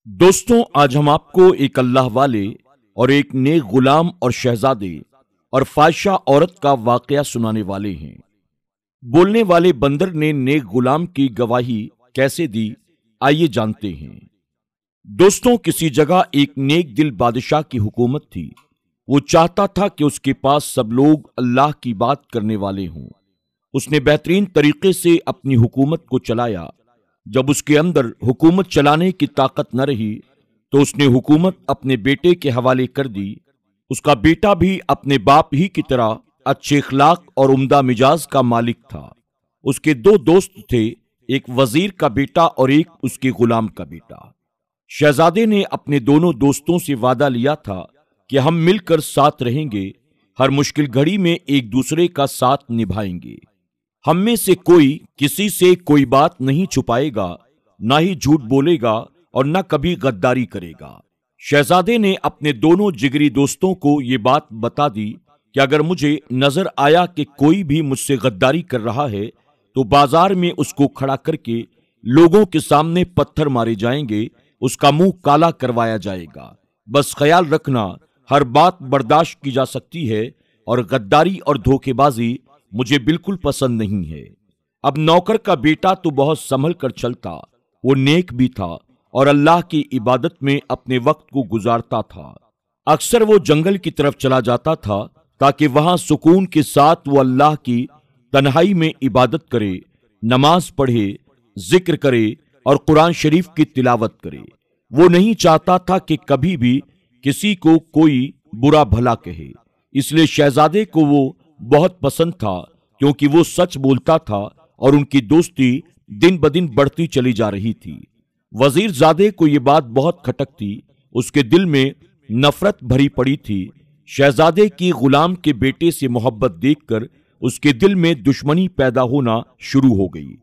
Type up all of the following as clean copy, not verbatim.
दोस्तों, आज हम आपको एक अल्लाह वाले और एक नेक गुलाम और शहजादे और फाहिशा औरत का वाकया सुनाने वाले हैं। बोलने वाले बंदर ने नेक गुलाम की गवाही कैसे दी, आइए जानते हैं। दोस्तों, किसी जगह एक नेक दिल बादशाह की हुकूमत थी। वो चाहता था कि उसके पास सब लोग अल्लाह की बात करने वाले हों। उसने बेहतरीन तरीके से अपनी हुकूमत को चलाया। जब उसके अंदर हुकूमत चलाने की ताकत न रही तो उसने हुकूमत अपने बेटे के हवाले कर दी। उसका बेटा भी अपने बाप ही की तरह अच्छे इखलाक और उम्दा मिजाज का मालिक था। उसके दो दोस्त थे, एक वजीर का बेटा और एक उसके गुलाम का बेटा। शहजादे ने अपने दोनों दोस्तों से वादा लिया था कि हम मिलकर साथ रहेंगे, हर मुश्किल घड़ी में एक दूसरे का साथ निभाएंगे। हम में से कोई किसी से कोई बात नहीं छुपाएगा, ना ही झूठ बोलेगा और न कभी गद्दारी करेगा। शहजादे ने अपने दोनों जिगरी दोस्तों को ये बात बता दी कि अगर मुझे नजर आया कि कोई भी मुझसे गद्दारी कर रहा है तो बाजार में उसको खड़ा करके लोगों के सामने पत्थर मारे जाएंगे, उसका मुंह काला करवाया जाएगा। बस ख्याल रखना, हर बात बर्दाश्त की जा सकती है और गद्दारी और धोखेबाजी मुझे बिल्कुल पसंद नहीं है। अब नौकर का बेटा तो बहुत संभल कर चलता, वो नेक भी था और अल्लाह की इबादत में अपने वक्त को गुजारता था। अक्सर वो जंगल की तरफ चला जाता था ताकि वहां सुकून के साथ वो अल्लाह की तन्हाई में इबादत करे, नमाज पढ़े, जिक्र करे और कुरान शरीफ की तिलावत करे। वो नहीं चाहता था कि कभी भी किसी को कोई बुरा भला कहे, इसलिए शहजादे को वो बहुत पसंद था क्योंकि वो सच बोलता था और उनकी दोस्ती दिन ब दिन बढ़ती चली जा रही थी। वजीर जादे को ये बात बहुत खटकती, उसके दिल में नफरत भरी पड़ी थी। शहजादे की गुलाम के बेटे से मोहब्बत देखकर उसके दिल में दुश्मनी पैदा होना शुरू हो गई।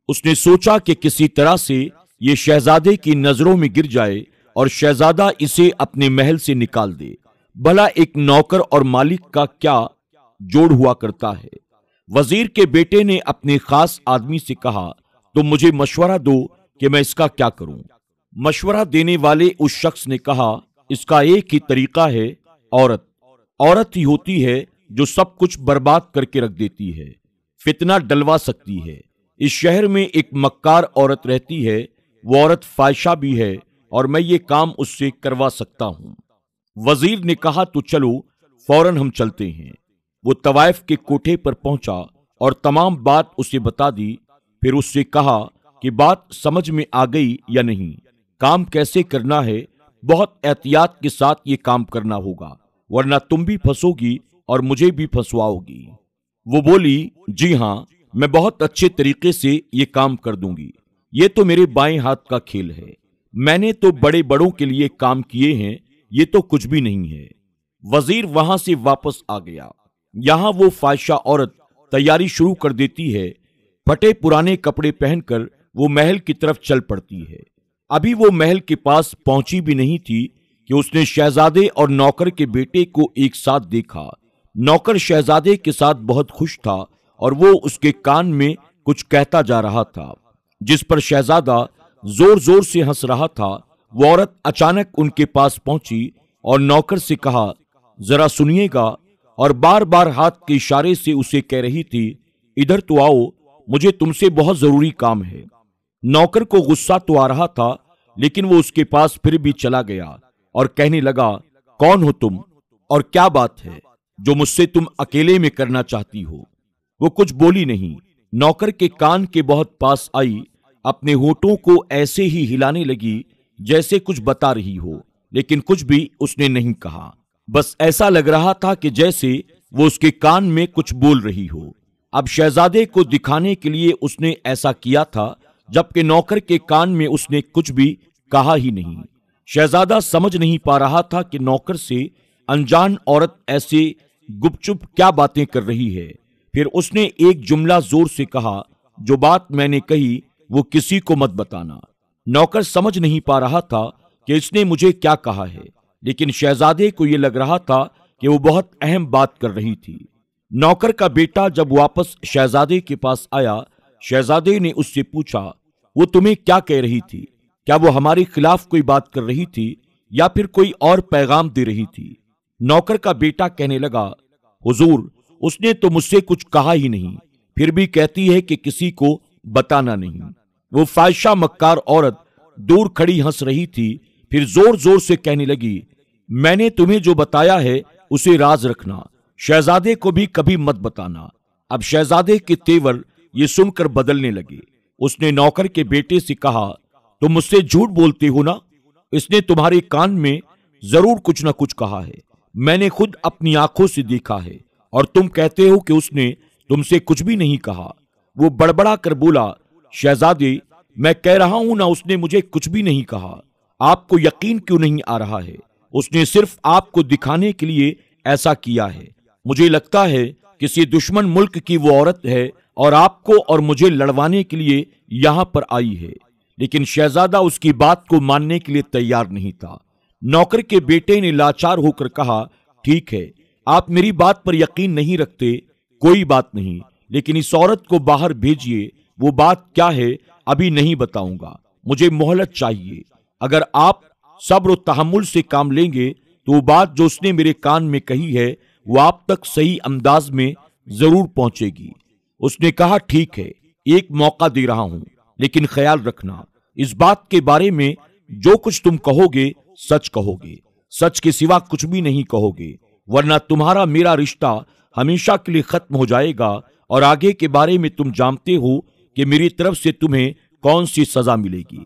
उसने सोचा कि किसी तरह से ये शहजादे की नजरों में गिर जाए और शहजादा इसे अपने महल से निकाल दे। भला एक नौकर और मालिक का क्या जोड़ हुआ करता है। वजीर के बेटे ने अपने खास आदमी से कहा, तो मुझे मशवरा दो कि मैं इसका क्या करूं। मशवरा देने वाले उस शख्स ने कहा, इसका एक ही तरीका है, औरत। औरत ही होती है जो सब कुछ बर्बाद करके रख देती है, फितना डलवा सकती है। इस शहर में एक मक्कार औरत रहती है, वो औरत फाहिशा भी है और मैं ये काम उससे करवा सकता हूं। वजीर ने कहा, तो चलो फौरन हम चलते हैं। वो तवाइफ के कोठे पर पहुंचा और तमाम बात उसे बता दी। फिर उससे कहा कि बात समझ में आ गई या नहीं, काम कैसे करना है, बहुत एहतियात के साथ ये काम करना होगा, वरना तुम भी फंसोगी और मुझे भी फंसवाओगी। वो बोली, जी हाँ, मैं बहुत अच्छे तरीके से ये काम कर दूंगी। ये तो मेरे बाएं हाथ का खेल है, मैंने तो बड़े बड़ों के लिए काम किए हैं, ये तो कुछ भी नहीं है। वजीर वहां से वापस आ गया। यहां वो फाहिशा औरत तैयारी शुरू कर देती है। फटे पुराने कपड़े पहनकर वो महल की तरफ चल पड़ती है। अभी वो महल के पास पहुंची भी नहीं थी कि उसने शहजादे और नौकर के बेटे को एक साथ देखा। नौकर शहजादे के साथ बहुत खुश था और वो उसके कान में कुछ कहता जा रहा था, जिस पर शहजादा जोर जोर से हंस रहा था। वो औरत अचानक उनके पास पहुंची और नौकर से कहा, जरा सुनिएगा, और बार बार हाथ के इशारे से उसे कह रही थी, इधर तो आओ, मुझे तुमसे बहुत जरूरी काम है। नौकर को गुस्सा तो आ रहा था, लेकिन वो उसके पास फिर भी चला गया और कहने लगा, कौन हो तुम और क्या बात है जो मुझसे तुम अकेले में करना चाहती हो। वो कुछ बोली नहीं। नौकर के कान के बहुत पास आई, अपने होठों को ऐसे ही हिलाने लगी जैसे कुछ बता रही हो, लेकिन कुछ भी उसने नहीं कहा। बस ऐसा लग रहा था कि जैसे वो उसके कान में कुछ बोल रही हो। अब शहजादे को दिखाने के लिए उसने ऐसा किया था, जबकि नौकर के कान में उसने कुछ भी कहा ही नहीं। शहजादा समझ नहीं पा रहा था कि नौकर से अनजान औरत ऐसे गुपचुप क्या बातें कर रही है। फिर उसने एक जुमला जोर से कहा, जो बात मैंने कही वो किसी को मत बताना। नौकर समझ नहीं पा रहा था कि इसने मुझे क्या कहा है, लेकिन शहजादे को यह लग रहा था कि वो बहुत अहम बात कर रही थी। नौकर का बेटा जब वापस शहजादे के पास आया, शहजादे ने उससे पूछा, वो तुम्हें क्या कह रही थी, क्या वो हमारे खिलाफ कोई बात कर रही थी या फिर कोई और पैगाम दे रही थी? नौकर का बेटा कहने लगा, हुजूर, उसने तो मुझसे कुछ कहा ही नहीं, फिर भी कहती है कि किसी को बताना नहीं। वो फाहिशा मक्कार औरत दूर खड़ी हंस रही थी, फिर जोर जोर से कहने लगी, मैंने तुम्हें जो बताया है उसे राज रखना, शहजादे को भी कभी मत बताना। अब शहजादे के तेवर ये सुनकर बदलने लगे। उसने नौकर के बेटे से कहा, तुम मुझसे झूठ बोलते हो ना? इसने तुम्हारे कान में जरूर कुछ ना कुछ कहा है। मैंने खुद अपनी आंखों से देखा है और तुम कहते हो कि उसने तुमसे कुछ भी नहीं कहा। वो बड़बड़ा कर बोला, शहजादे, मैं कह रहा हूं ना, उसने मुझे कुछ भी नहीं कहा। आपको यकीन क्यों नहीं आ रहा है? उसने सिर्फ आपको दिखाने के लिए ऐसा किया है। मुझे लगता है किसी दुश्मन मुल्क की वो औरत है और आपको और मुझे लड़वाने के लिए यहां पर आई है। लेकिन शहजादा उसकी बात को मानने के लिए तैयार नहीं था। नौकर के बेटे ने लाचार होकर कहा, ठीक है, आप मेरी बात पर यकीन नहीं रखते, कोई बात नहीं, लेकिन इस औरत को बाहर भेजिए। वो बात क्या है अभी नहीं बताऊंगा, मुझे मोहलत चाहिए। अगर आप सब्र और तहम्मुल से काम लेंगे तो वो बात जो उसने मेरे कान में कही है वो आप तक सही अंदाज में जरूर पहुंचेगी। उसने कहा, ठीक है, एक मौका दे रहा हूं, लेकिन ख्याल रखना, इस बात के बारे में जो कुछ तुम कहोगे सच कहोगे, सच के सिवा कुछ भी नहीं कहोगे, वरना तुम्हारा मेरा रिश्ता हमेशा के लिए खत्म हो जाएगा और आगे के बारे में तुम जानते हो कि मेरी तरफ से तुम्हें कौन सी सजा मिलेगी।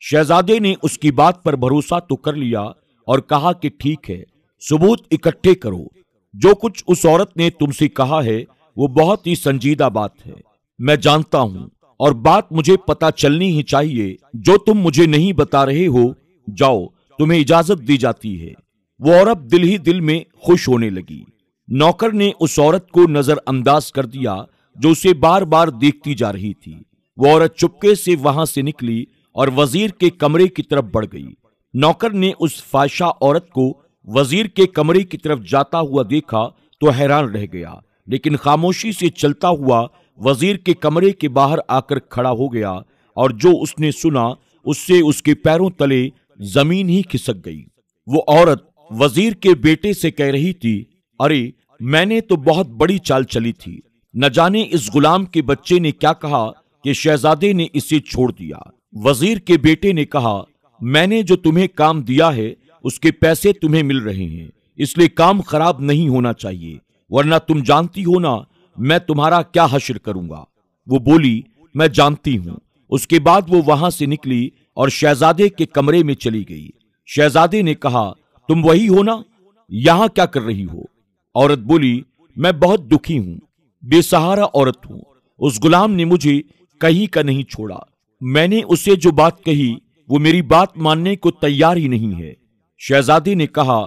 शहजादे ने उसकी बात पर भरोसा तो कर लिया और कहा कि ठीक है, सबूत इकट्ठे करो। जो कुछ उस औरत ने तुमसे कहा है वो बहुत ही संजीदा बात है, मैं जानता हूं, और बात मुझे पता चलनी ही चाहिए। जो तुम मुझे नहीं बता रहे हो, जाओ, तुम्हें इजाजत दी जाती है। वो औरत दिल ही दिल में खुश होने लगी। नौकर ने उस औरत को नजरअंदाज कर दिया जो उसे बार बार देखती जा रही थी। वो औरत चुपके से वहां से निकली और वजीर के कमरे की तरफ बढ़ गई। नौकर ने उस फाहिशा औरत को वजीर के कमरे की तरफ जाता हुआ देखा तो हैरान रह गया, लेकिन खामोशी से चलता हुआ वजीर के कमरे के बाहर आकर खड़ा हो गया और जो उसने सुना उससे उसके पैरों तले जमीन ही खिसक गई। वो औरत वजीर के बेटे से कह रही थी, अरे, मैंने तो बहुत बड़ी चाल चली थी। न जाने इस गुलाम के बच्चे ने क्या कहा कि शहजादे ने इसे छोड़ दिया। वजीर के बेटे ने कहा, मैंने जो तुम्हें काम दिया है उसके पैसे तुम्हें मिल रहे हैं, इसलिए काम खराब नहीं होना चाहिए, वरना तुम जानती हो ना मैं तुम्हारा क्या हश्र करूंगा। वो बोली, मैं जानती हूं। उसके बाद वो वहां से निकली और शहजादे के कमरे में चली गई। शहजादे ने कहा, तुम वही हो ना, यहां क्या कर रही हो? औरत बोली, मैं बहुत दुखी हूं, बेसहारा औरत हूं। उस गुलाम ने मुझे कहीं का नहीं छोड़ा। मैंने उसे जो बात कही वो मेरी बात मानने को तैयार ही नहीं है। शहजादे ने कहा,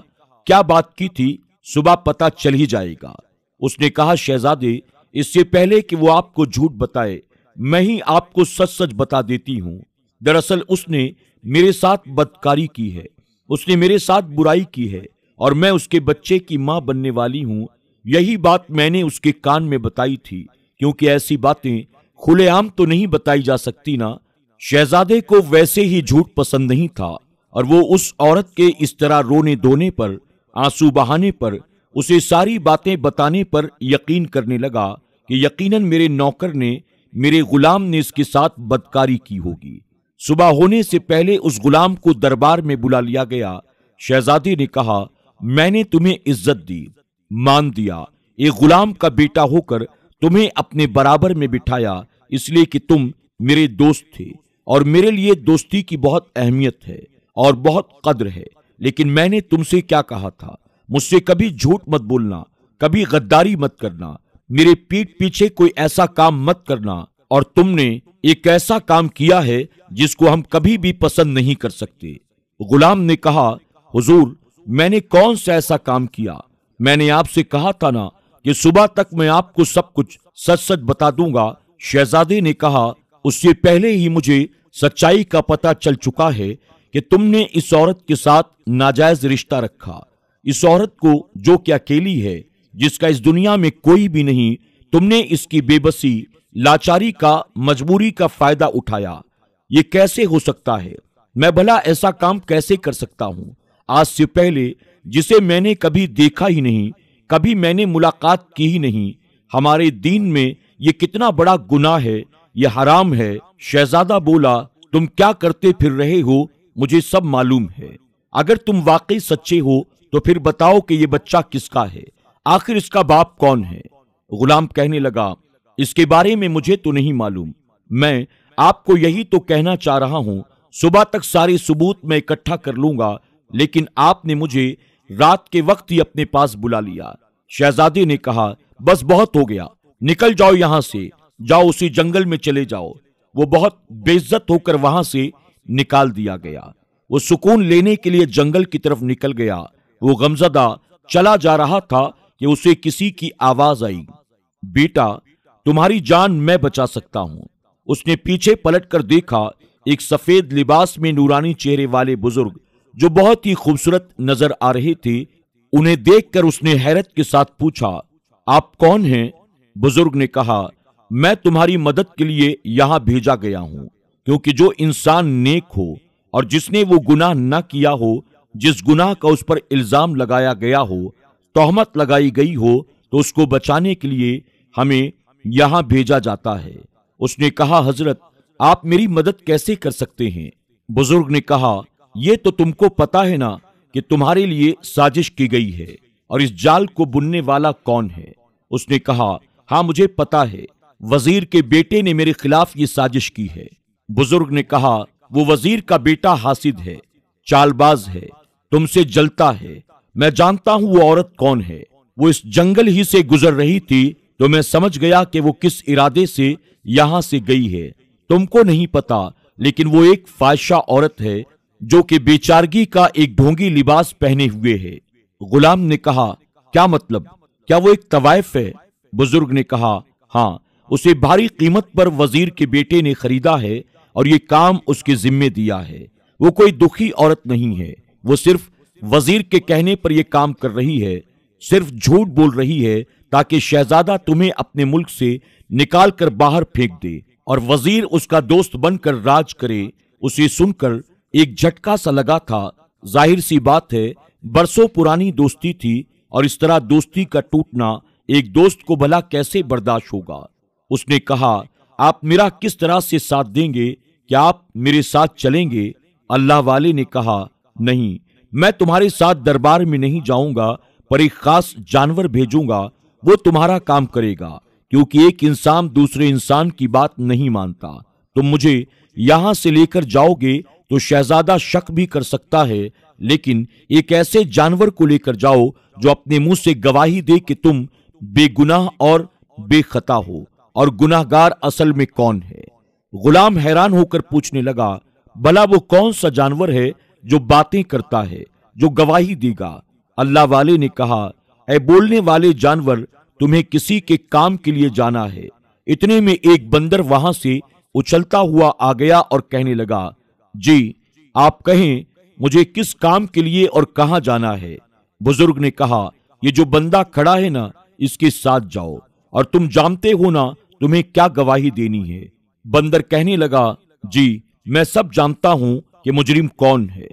क्या बात की थी, सुबह पता चल ही जाएगा। उसने कहा, शहजादे, इससे पहले कि वो आपको झूठ बताए मैं ही आपको सच सच बता देती हूं। दरअसल उसने मेरे साथ बदकारी की है, उसने मेरे साथ बुराई की है और मैं उसके बच्चे की मां बनने वाली हूं। यही बात मैंने उसके कान में बताई थी, क्योंकि ऐसी बातें खुलेआम तो नहीं बताई जा सकती ना। शहजादे को वैसे ही झूठ पसंद नहीं था और वो उस औरत के इस तरह रोने धोने पर, आंसू बहाने पर, उसे सारी बातें बताने पर यकीन करने लगा कि यकीनन मेरे नौकर ने, मेरे गुलाम ने इसके साथ बदकारी की होगी। सुबह होने से पहले उस गुलाम को दरबार में बुला लिया गया। शहजादे ने कहा, मैंने तुम्हें इज्जत दी, मान दिया, एक गुलाम का बेटा होकर तुम्हें अपने बराबर में बिठाया, इसलिए कि तुम मेरे दोस्त थे और मेरे लिए दोस्ती की बहुत अहमियत है और बहुत कद्र है। लेकिन मैंने तुमसे क्या कहा था, मुझसे कभी झूठ मत बोलना, कभी गद्दारी मत करना, मेरे पीठ पीछे कोई ऐसा काम मत करना, और तुमने एक ऐसा काम किया है जिसको हम कभी भी पसंद नहीं कर सकते। गुलाम ने कहा, हुजूर, मैंने कौन सा ऐसा काम किया? मैंने आपसे कहा था ना कि सुबह तक मैं आपको सब कुछ सच सच बता दूंगा। शहजादे ने कहा, उससे पहले ही मुझे सच्चाई का पता चल चुका है कि तुमने इस औरत के साथ नाजायज रिश्ता रखा। इस औरत को, जो कि अकेली है, जिसका इस दुनिया में कोई भी नहीं, तुमने इसकी बेबसी, लाचारी का, मजबूरी का फायदा उठाया। ये कैसे हो सकता है? मैं भला ऐसा काम कैसे कर सकता हूं आज से पहले जिसे मैंने कभी देखा ही नहीं, कभी मैंने मुलाकात की ही नहीं। हमारे दीन में ये कितना बड़ा गुनाह है, ये हराम है। शहजादा बोला, तुम क्या करते फिर रहे हो, मुझे सब मालूम है। अगर तुम वाकई सच्चे हो तो फिर बताओ कि ये बच्चा किसका है, आखिर इसका बाप कौन है। गुलाम कहने लगा, इसके बारे में मुझे तो नहीं मालूम, मैं आपको यही तो कहना चाह रहा हूं। सुबह तक सारे सबूत मैं इकट्ठा कर लूंगा, लेकिन आपने मुझे रात के वक्त ही अपने पास बुला लिया। शहजादे ने कहा, बस बहुत हो गया, निकल जाओ यहां से, जाओ उसी जंगल में चले जाओ। वो बहुत बेइज्जत होकर वहां से निकाल दिया गया। वो सुकून लेने के लिए जंगल की तरफ निकल गया। वो गमजदा चला जा रहा था कि उसे किसी की आवाज आई, बेटा तुम्हारी जान मैं बचा सकता हूं। उसने पीछे पलटकर देखा, एक सफेद लिबास में नूरानी चेहरे वाले बुजुर्ग जो बहुत ही खूबसूरत नजर आ रहे थे। उन्हें देखकर उसने हैरत के साथ पूछा, आप कौन हैं? बुजुर्ग ने कहा, मैं तुम्हारी मदद के लिए यहां भेजा गया हूं, क्योंकि जो इंसान नेक हो और जिसने वो गुनाह न किया हो, जिस गुनाह का उस पर इल्जाम लगाया गया हो, तोहमत लगाई गई हो, तो उसको बचाने के लिए हमें यहां भेजा जाता है। उसने कहा, हजरत आप मेरी मदद कैसे कर सकते हैं? बुजुर्ग ने कहा, यह तो तुमको पता है ना कि तुम्हारे लिए साजिश की गई है, और इस जाल को बुनने वाला कौन है? उसने कहा, हाँ मुझे पता है, वजीर के बेटे ने मेरे खिलाफ ये साजिश की है। बुजुर्ग ने कहा, वो वजीर का बेटा हासिद है, चालबाज है, तुमसे जलता है। मैं जानता हूं वो औरत कौन है। वो इस जंगल ही से गुजर रही थी तो मैं समझ गया कि वो किस इरादे से यहां से गई है। तुमको नहीं पता, लेकिन वो एक फाहिशा औरत है जो कि बेचारगी का एक ढोंगी लिबास पहने हुए है। गुलाम ने कहा, क्या मतलब, क्या वो एक तवाइफ है? बुजुर्ग ने कहा, हाँ, उसे भारी कीमत पर वजीर के बेटे ने खरीदा है और ये काम उसके जिम्मे दिया है। वो कोई दुखी औरत नहीं है, वो सिर्फ वजीर के कहने पर यह काम कर रही है, सिर्फ झूठ बोल रही है ताकि शहजादा तुम्हें अपने मुल्क से निकाल कर बाहर फेंक दे और वजीर उसका दोस्त बनकर राज करे। उसे सुनकर एक झटका सा लगा था। जाहिर सी बात है, बरसों पुरानी दोस्ती थी और इस तरह दोस्ती का टूटना एक दोस्त को भला कैसे बर्दाश्त होगा। उसने कहा, आप मेरा किस तरह से साथ देंगे? क्या आप मेरे साथ चलेंगे? अल्लाह वाले ने कहा, नहीं, मैं तुम्हारे साथ दरबार में नहीं जाऊंगा, पर एक खास जानवर भेजूंगा, वो तुम्हारा काम करेगा, क्योंकि एक इंसान दूसरे इंसान की बात नहीं मानता। तुम मुझे यहां से लेकर जाओगे तो शहजादा शक भी कर सकता है, लेकिन एक ऐसे जानवर को लेकर जाओ जो अपने मुंह से गवाही दे कि तुम बेगुनाह और बेखता हो, और गुनाहगार असल में कौन है? गुलाम हैरान होकर पूछने लगा, भला वो कौन सा जानवर है जो बातें करता है, जो गवाही देगा? अल्लाह वाले ने कहा, ऐ बोलने वाले जानवर, तुम्हें किसी के काम के लिए जाना है। इतने में एक बंदर वहां से उछलता हुआ आ गया और कहने लगा, जी आप कहें मुझे किस काम के लिए और कहां जाना है? बुजुर्ग ने कहा, ये जो बंदा खड़ा है ना, इसके साथ जाओ, और तुम जानते हो ना तुम्हें क्या गवाही देनी है। बंदर कहने लगा, जी मैं सब जानता हूं कि मुजरिम कौन है।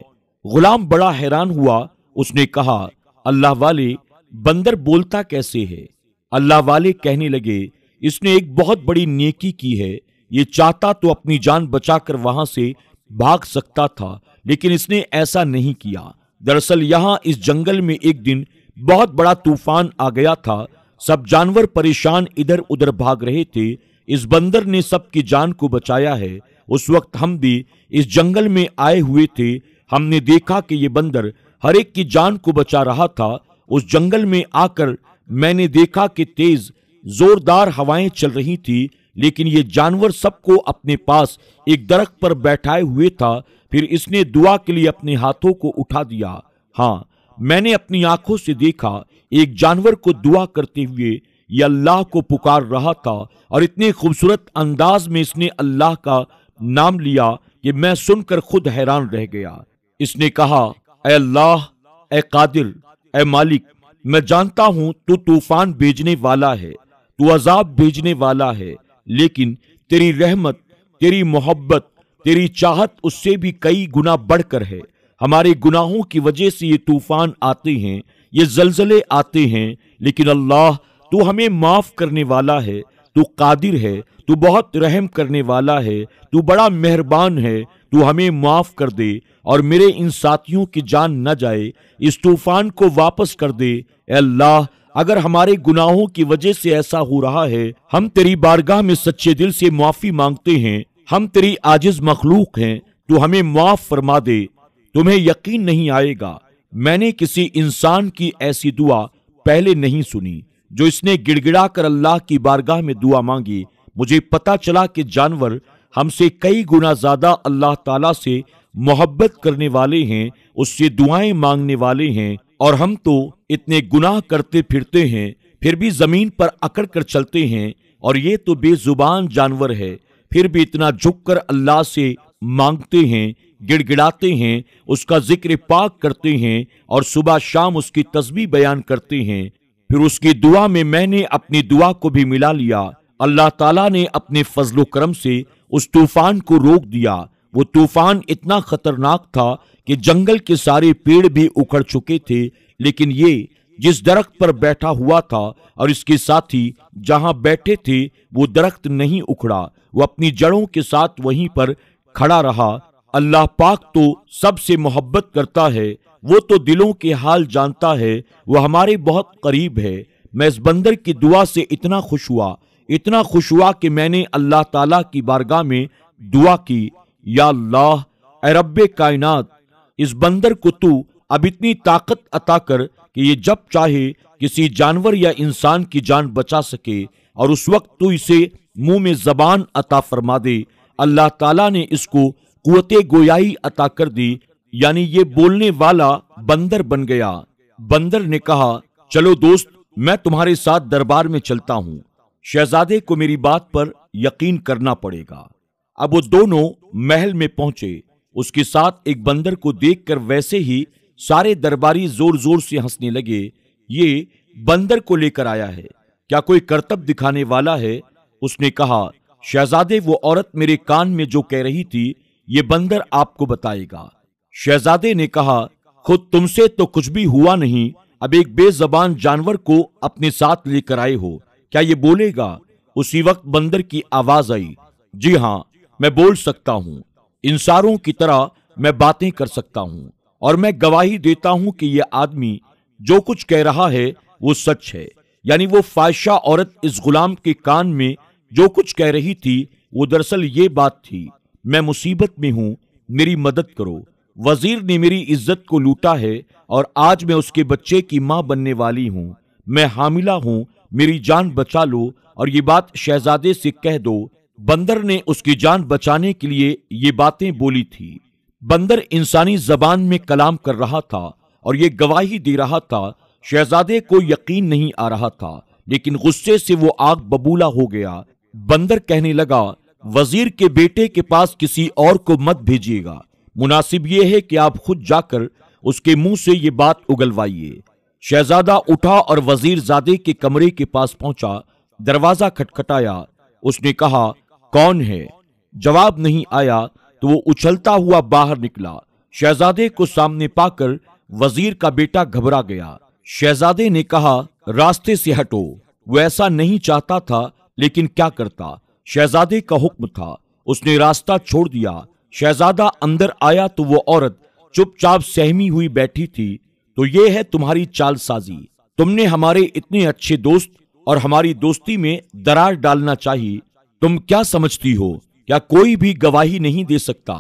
गुलाम बड़ा हैरान हुआ। उसने कहा, अल्लाह वाले, बंदर बोलता कैसे है? अल्लाह वाले कहने लगे, इसने एक बहुत बड़ी नेकी की है। ये चाहता तो अपनी जान बचाकर वहां से भाग सकता था, लेकिन इसने ऐसा नहीं किया। दरअसल यहां इस जंगल में एक दिन बहुत बड़ा तूफान आ गया था। सब जानवर परेशान इधर उधर भाग रहे थे। इस बंदर ने सबकी जान को बचाया है। उस वक्त हम भी इस जंगल में आए हुए थे। हमने देखा कि ये बंदर हर एक की जान को बचा रहा था। उस जंगल में आकर मैंने देखा कि तेज जोरदार हवाएं चल रही थी, लेकिन ये जानवर सबको अपने पास एक दरख्त पर बैठाए हुए था। फिर इसने दुआ के लिए अपने हाथों को उठा दिया। हाँ, मैंने अपनी आंखों से देखा एक जानवर को दुआ करते हुए ये अल्लाह को पुकार रहा था, और इतने खूबसूरत अंदाज में इसने अल्लाह का नाम लिया कि मैं सुनकर खुद हैरान रह गया। इसने कहा, ऐ अल्लाह, ऐ कादिर, ऐ मालिक, मैं जानता हूं तू तूफान भेजने वाला है, तू अजाब भेजने वाला है, लेकिन तेरी रहमत, तेरी मोहब्बत, तेरी चाहत उससे भी कई गुना बढ़कर है। हमारे गुनाहों की वजह से ये तूफान आते हैं, ये जलजले आते हैं, लेकिन अल्लाह तू हमें माफ करने वाला है, तू कादिर है, तू बहुत रहम करने वाला है, तू बड़ा मेहरबान है, तू हमें माफ कर दे और मेरे इन साथियों की जान न जाए, इस तूफान को वापस कर दे। ए अल्लाह, अगर हमारे गुनाहों की वजह से ऐसा हो रहा है, हम तेरी बारगाह में सच्चे दिल से माफी मांगते हैं। हम तेरी आजिज मखलूक हैं, तू हमें माफ फरमा दे। तुम्हें यकीन नहीं आएगा, मैंने किसी इंसान की ऐसी दुआ पहले नहीं सुनी जो इसने गिड़गिड़ा कर अल्लाह की बारगाह में दुआ मांगी। मुझे पता चला कि जानवर हमसे कई गुना ज्यादा अल्लाह ताला से मोहब्बत करने वाले हैं, उससे दुआएं मांगने वाले हैं, और हम तो इतने गुनाह करते फिरते हैं, फिर भी जमीन पर अकड़ कर चलते हैं, और ये तो बेजुबान जानवर है, फिर भी इतना झुककर अल्लाह से मांगते हैं, गिड़गिड़ाते हैं, उसका जिक्र पाक करते हैं और सुबह शाम उसकी तस्बीह बयान करते हैं। फिर उसकी दुआ में मैंने अपनी दुआ को भी मिला लिया। अल्लाह ताला ने अपने फजलो करम से उस तूफान को रोक दिया। वो तूफान इतना खतरनाक था कि जंगल के सारे पेड़ भी उखड़ चुके थे, लेकिन ये जिस दरख्त पर बैठा हुआ था और इसके साथी जहां बैठे थे वो दरख्त नहीं उखड़ा, वो अपनी जड़ों के साथ वहीं पर खड़ा रहा। अल्लाह पाक तो सबसे मोहब्बत करता है, वो तो दिलों के हाल जानता है, वो हमारे बहुत करीब है। मैं इस बंदर की दुआ से इतना खुश हुआ कि मैंने अल्लाह ताला की बारगाह में दुआ की, या अल्लाह, ए रब्बे कायनात, इस बंदर को तू अब इतनी ताकत अता कर कि ये जब चाहे किसी जानवर या इंसान की जान बचा सके, और उस वक्त तू इसे मुंह में जबान अता फरमा दे। अल्लाह ताला ने इसको कुव्वते गोयाई अता कर दी, यानी ये बोलने वाला बंदर बन गया। बंदर ने कहा, चलो दोस्त, मैं तुम्हारे साथ दरबार में चलता हूं। शहजादे को मेरी बात पर यकीन करना पड़ेगा। अब वो दोनों महल में पहुंचे। उसके साथ एक बंदर को देखकर वैसे ही सारे दरबारी जोर जोर से हंसने लगे। ये बंदर को लेकर आया है, क्या कोई करतब दिखाने वाला है? उसने कहा, शहजादे, वो औरत मेरे कान में जो कह रही थी, ये बंदर आपको बताएगा। शहजादे ने कहा, खुद तुमसे तो कुछ भी हुआ नहीं, अब एक बेजबान जानवर को अपने साथ लेकर आए हो, क्या ये बोलेगा? उसी वक्त बंदर की आवाज आई, जी हां, मैं बोल सकता हूं, इंसानों की तरह मैं बातें कर सकता हूं, और मैं गवाही देता हूं कि यह आदमी जो कुछ कह रहा है वो सच है। यानी वो फाहिशा औरत इस गुलाम के कान में जो कुछ कह रही थी वो दरअसल ये बात थी, मैं मुसीबत में हूं, मेरी मदद करो। वजीर ने मेरी इज्जत को लूटा है और आज मैं उसके बच्चे की मां बनने वाली हूं, मैं हामिला हूं, मेरी जान बचा लो और ये बात शहजादे से कह दो। बंदर ने उसकी जान बचाने के लिए ये बातें बोली थी। बंदर इंसानी जबान में कलाम कर रहा था और ये गवाही दे रहा था। शहजादे को यकीन नहीं आ रहा था, लेकिन गुस्से से वो आग बबूला हो गया। बंदर कहने लगा, वजीर के बेटे के पास किसी और को मत भेजिएगा, मुनासिब ये है कि आप खुद जाकर उसके मुंह से ये बात उगलवाइए। शहजादा उठा और वजीर जादे के कमरे के पास पहुंचा। दरवाजा खटखटाया। उसने कहा, कौन है? जवाब नहीं आया तो वो उछलता हुआ बाहर निकला। शहजादे को सामने पाकर वजीर का बेटा घबरा गया। शहजादे ने कहा, रास्ते से हटो। वो ऐसा नहीं चाहता था, लेकिन क्या करता, शहजादे का हुक्म था। उसने रास्ता छोड़ दिया। शहजादा अंदर आया तो वो औरत चुपचाप सहमी हुई बैठी थी। तो ये है तुम्हारी चालसाजी, तुमने हमारे इतने अच्छे दोस्त और हमारी दोस्ती में दरार डालना चाहिए। तुम क्या समझती हो, क्या कोई भी गवाही नहीं दे सकता?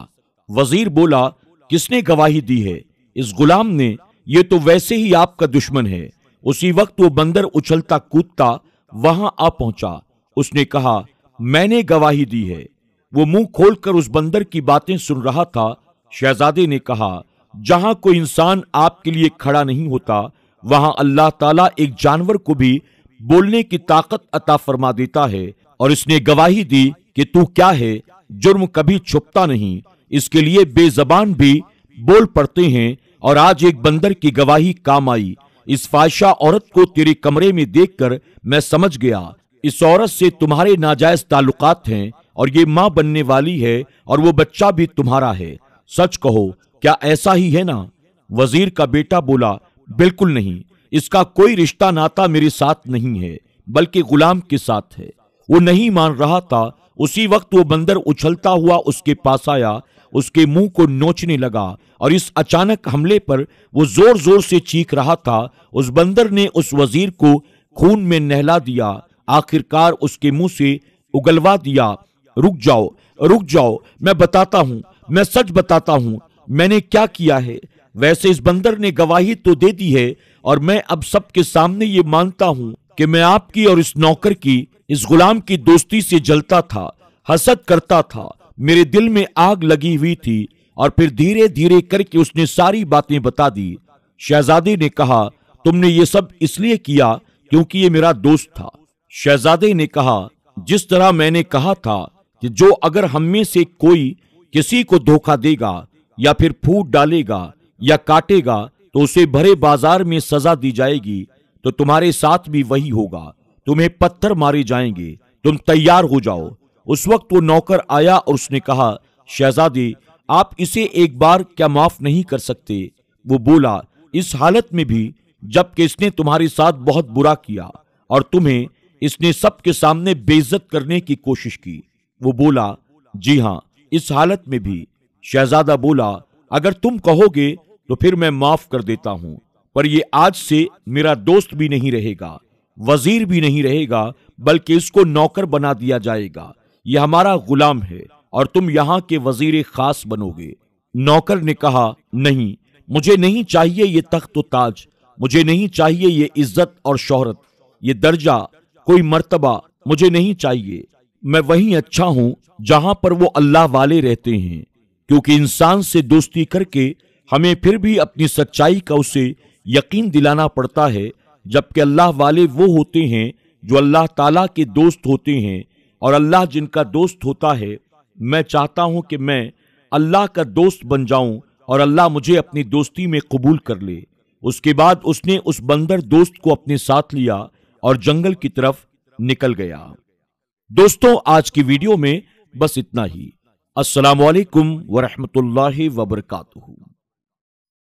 वजीर बोला, किसने गवाही दी है? इस गुलाम ने। ये तो वैसे ही आपका दुश्मन है। उसी वक्त वो बंदर उछलता कूदता वहां आ पहुंचा। उसने कहा, मैंने गवाही दी है। वो मुंह खोलकर उस बंदर की बातें सुन रहा था। शहजादे ने कहा, जहां कोई इंसान आपके लिए खड़ा नहीं होता, वहां अल्लाह ताला एक जानवर को भी बोलने की ताकत अता फरमा देता है। और इसने गवाही दी कि तू क्या है, जुर्म कभी छुपता नहीं, इसके लिए बेजबान भी बोल पड़ते हैं। और आज एक बंदर की गवाही काम आई। इस फाहिशा औरत को तेरे कमरे में देखकर मैं समझ गया, इस औरत से तुम्हारे नाजायज ताल्लुकात हैं और ये मां बनने वाली है और वो बच्चा भी तुम्हारा है। सच कहो, क्या ऐसा ही है ना? वजीर का बेटा बोला, बिल्कुल नहीं, इसका कोई रिश्ता नाता मेरे साथ नहीं है, बल्कि गुलाम के साथ है। वो नहीं मान रहा था। उसी वक्त वो बंदर उछलता हुआ उसके पास आया, उसके मुंह को नोचने लगा और इस अचानक हमले पर वो जोर जोर से चीख रहा था। उस बंदर ने उस वजीर को खून में नहला दिया, आखिरकार उसके मुंह से उगलवा दिया। रुक जाओ, रुक जाओ, मैं बताता हूं, मैं सच बताता हूं, मैंने क्या किया है। वैसे इस बंदर ने गवाही तो दे दी है और मैं अब सबके सामने ये मानता हूं कि मैं आपकी और इस नौकर की, इस गुलाम की दोस्ती से जलता था, हसद करता था। मेरे दिल में आग लगी हुई थी और फिर धीरे धीरे करके उसने सारी बातें बता दी। शहजादे ने कहा, तुमने ये सब इसलिए किया क्योंकि ये मेरा दोस्त था। शहजादे ने कहा, जिस तरह मैंने कहा था कि जो अगर हम में से कोई किसी को धोखा देगा या फिर फूट डालेगा या काटेगा तो उसे भरे बाजार में सजा दी जाएगी, तो तुम्हारे साथ भी वही होगा। तुम्हें पत्थर मारे जाएंगे, तुम तैयार हो जाओ। उस वक्त वो नौकर आया और उसने कहा, शहजादे, आप इसे एक बार क्या माफ नहीं कर सकते? वो बोला, इस हालत में भी जबकि इसने तुम्हारे साथ बहुत बुरा किया और तुम्हें इसने सबके सामने बेइज्जत करने की कोशिश की। वो बोला, जी हां, इस हालत में भी। शहजादा बोला, अगर तुम कहोगे तो फिर मैं माफ कर देता हूं, पर ये आज से मेरा दोस्त भी नहीं रहेगा, वजीर भी नहीं रहेगा, बल्कि इसको नौकर बना दिया जाएगा। यह हमारा गुलाम है और तुम यहाँ के वजीर खास बनोगे। नौकर ने कहा, नहीं, मुझे नहीं चाहिए ये तख्त ताज, मुझे नहीं चाहिए ये इज्जत और शोहरत, ये दर्जा, कोई मर्तबा मुझे नहीं चाहिए। मैं वहीं अच्छा हूं जहां पर वो अल्लाह वाले रहते हैं, क्योंकि इंसान से दोस्ती करके हमें फिर भी अपनी सच्चाई का उसे यकीन दिलाना पड़ता है, जबकि अल्लाह वाले वो होते हैं जो अल्लाह ताला के दोस्त होते हैं और अल्लाह जिनका दोस्त होता है। मैं चाहता हूं कि मैं अल्लाह का दोस्त बन जाऊं और अल्लाह मुझे अपनी दोस्ती में कबूल कर ले। उसके बाद उसने उस बंदर दोस्त को अपने साथ लिया और जंगल की तरफ निकल गया। दोस्तों, आज की वीडियो में बस इतना ही। अस्सलामु अलैकुम वरहमतुल्लाहि वबरकातुहू।